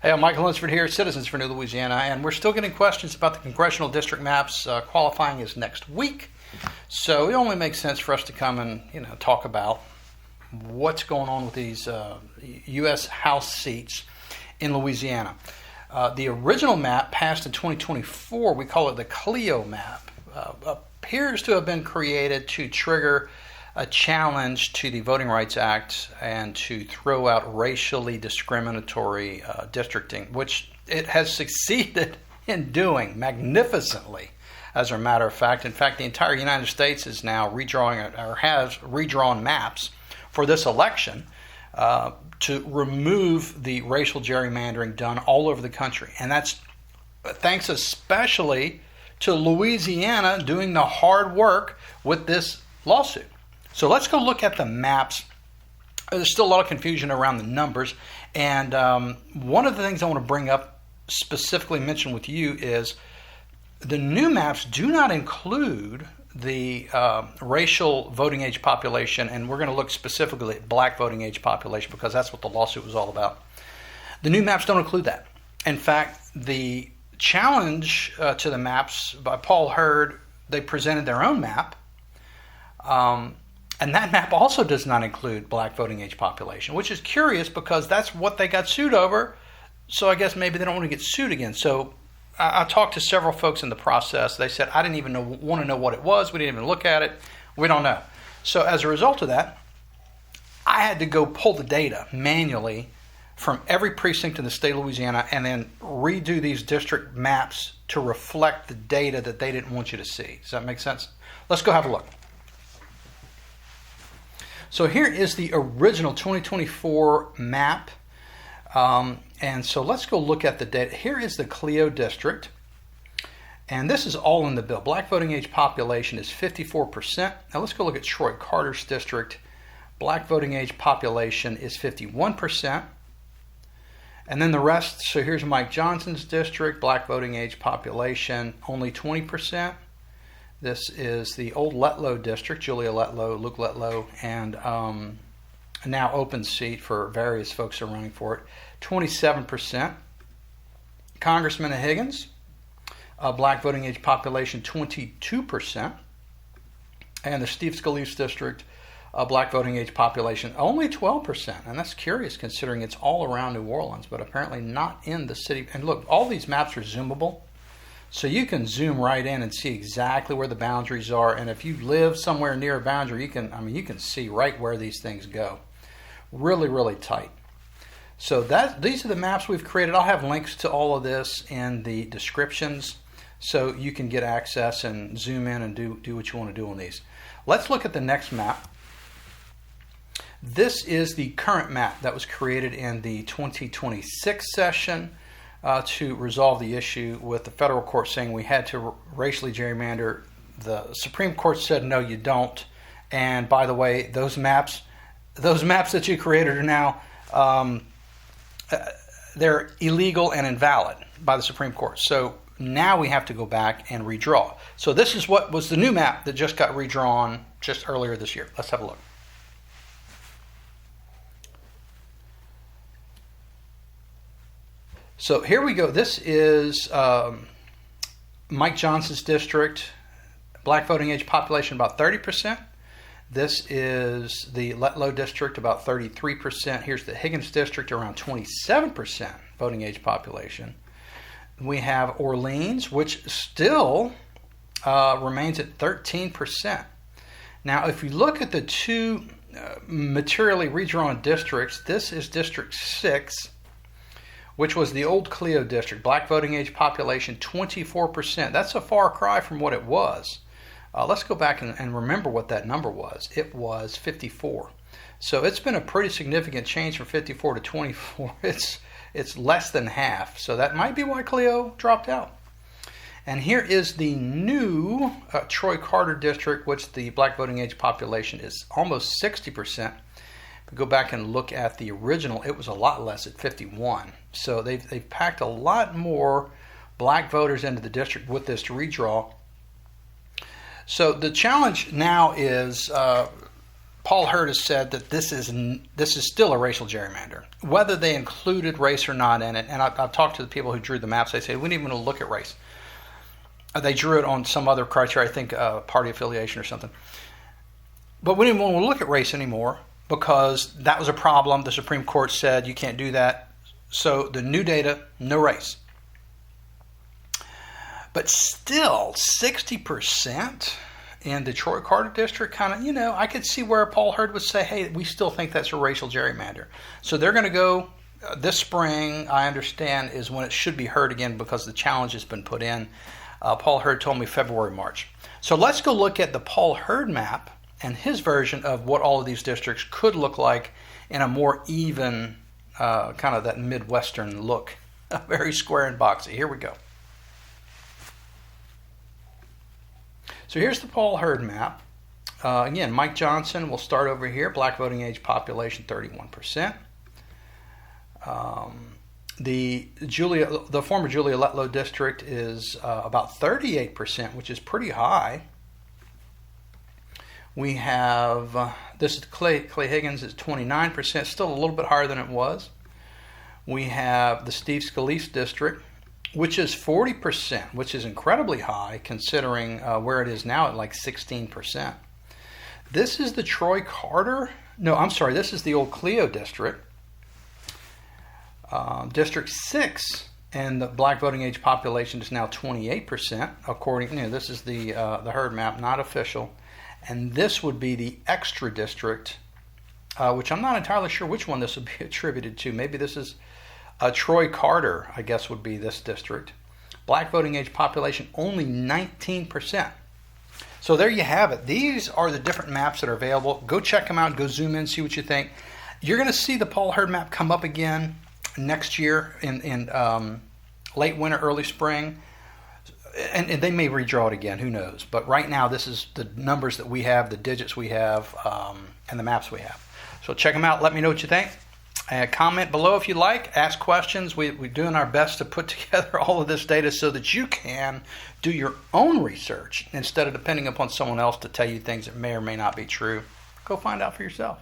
Hey, I'm Michael Lunsford here, Citizens for New Louisiana, and we're still getting questions about the congressional district maps. Qualifying is next week, so it only makes sense for us to come and talk about what's going on with these U.S. House seats in Louisiana. The original map passed in 2024, we call it the Clio map, appears to have been created to trigger a challenge to the Voting Rights Act and to throw out racially discriminatory districting, which it has succeeded in doing magnificently, as a matter of fact. In fact, the entire United States is now redrawing or has redrawn maps for this election to remove the racial gerrymandering done all over the country. And that's thanks especially to Louisiana doing the hard work with this lawsuit. So let's go look at the maps. There's still a lot of confusion around the numbers. And one of the things I want to bring up, specifically mention with you, is the new maps do not include the racial voting age population. And we're going to look specifically at black voting age population because that's what the lawsuit was all about. The new maps don't include that. In fact, the challenge to the maps by Paul Hurd, they presented their own map. And that map also does not include black voting age population, which is curious because that's what they got sued over. So I guess maybe they don't want to get sued again. So I talked to several folks in the process. They said, I didn't even want to know what it was. We didn't even look at it. We don't know. So as a result of that, I had to go pull the data manually from every precinct in the state of Louisiana and then redo these district maps to reflect the data that they didn't want you to see. Does that make sense? Let's go have a look. So here is the original 2024 map. And so let's go look at the data. Here is the Clio district. And this is all in the bill. Black voting age population is 54%. Now let's go look at Troy Carter's district. Black voting age population is 51%. And then the rest, so here's Mike Johnson's district. Black voting age population, only 20%. This is the old Letlow district, Julia Letlow, Luke Letlow, and a now open seat for various folks who are running for it, 27%. Congressman Higgins, black voting age population, 22%. And the Steve Scalise district, black voting age population, only 12%. And that's curious considering it's all around New Orleans, but apparently not in the city. And look, all these maps are zoomable. So you can zoom right in and see exactly where the boundaries are. And if you live somewhere near a boundary, you can see right where these things go. Really, really tight. So these are the maps we've created. I'll have links to all of this in the descriptions so you can get access and zoom in and do what you want to do on these. Let's look at the next map. This is the current map that was created in the 2026 session. To resolve the issue with the federal court saying we had to racially gerrymander. The Supreme Court said, no, you don't. And by the way, those maps that you created are now, they're illegal and invalid by the Supreme Court. So now we have to go back and redraw. So this is what was the new map that just got redrawn just earlier this year. Let's have a look. So here we go. This is Mike Johnson's district, black voting age population about 30%. This is the Letlow district, about 33%. Here's the Higgins district, around 27% voting age population. We have Orleans, which still remains at 13%. Now, if you look at the two materially redrawn districts, this is District 6, which was the old Clio district, black voting age population, 24%. That's a far cry from what it was. Let's go back and remember what that number was. It was 54. So it's been a pretty significant change from 54 to 24. It's less than half. So that might be why Clio dropped out. And here is the new Troy Carter district, which the black voting age population is almost 60%. If we go back and look at the original, it was a lot less at 51. So they've packed a lot more black voters into the district with this redraw. So the challenge now is Paul Hurd has said that this is still a racial gerrymander, whether they included race or not in it. And I've talked to the people who drew the maps. They say we didn't even look at race. They drew it on some other criteria, I think party affiliation or something. But we didn't want to look at race anymore because that was a problem. The Supreme Court said you can't do that. So the new data, no race. But still, 60% in the Troy Carter district, kind of, I could see where Paul Hurd would say, hey, we still think that's a racial gerrymander. So they're going to go this spring, I understand, is when it should be heard again because the challenge has been put in. Paul Hurd told me February, March. So let's go look at the Paul Hurd map and his version of what all of these districts could look like in a more even, kind of that Midwestern look. Very square and boxy. Here we go. So here's the Paul Hurd map. Again, Mike Johnson, we'll start over here. Black voting age population, 31%. The former Julia Letlow district is about 38%, which is pretty high. We have, this is Clay Higgins, is 29%, still a little bit higher than it was. We have the Steve Scalise district, which is 40%, which is incredibly high considering where it is now at like 16%. This is the Troy Carter, this is the old Clio district. District 6, and the black voting age population is now 28%, according, this is the Hurd map, not official. And this would be the extra district, which I'm not entirely sure which one this would be attributed to. Maybe this is Troy Carter, I guess, would be this district. Black voting age population, only 19%. So there you have it. These are the different maps that are available. Go check them out. Go zoom in, see what you think. You're going to see the Paul Hurd map come up again next year in late winter, early spring. And they may redraw it again. Who knows? But right now, this is the numbers that we have, the digits we have, and the maps we have. So check them out. Let me know what you think. Comment below if you like. Ask questions. We're doing our best to put together all of this data so that you can do your own research instead of depending upon someone else to tell you things that may or may not be true. Go find out for yourself.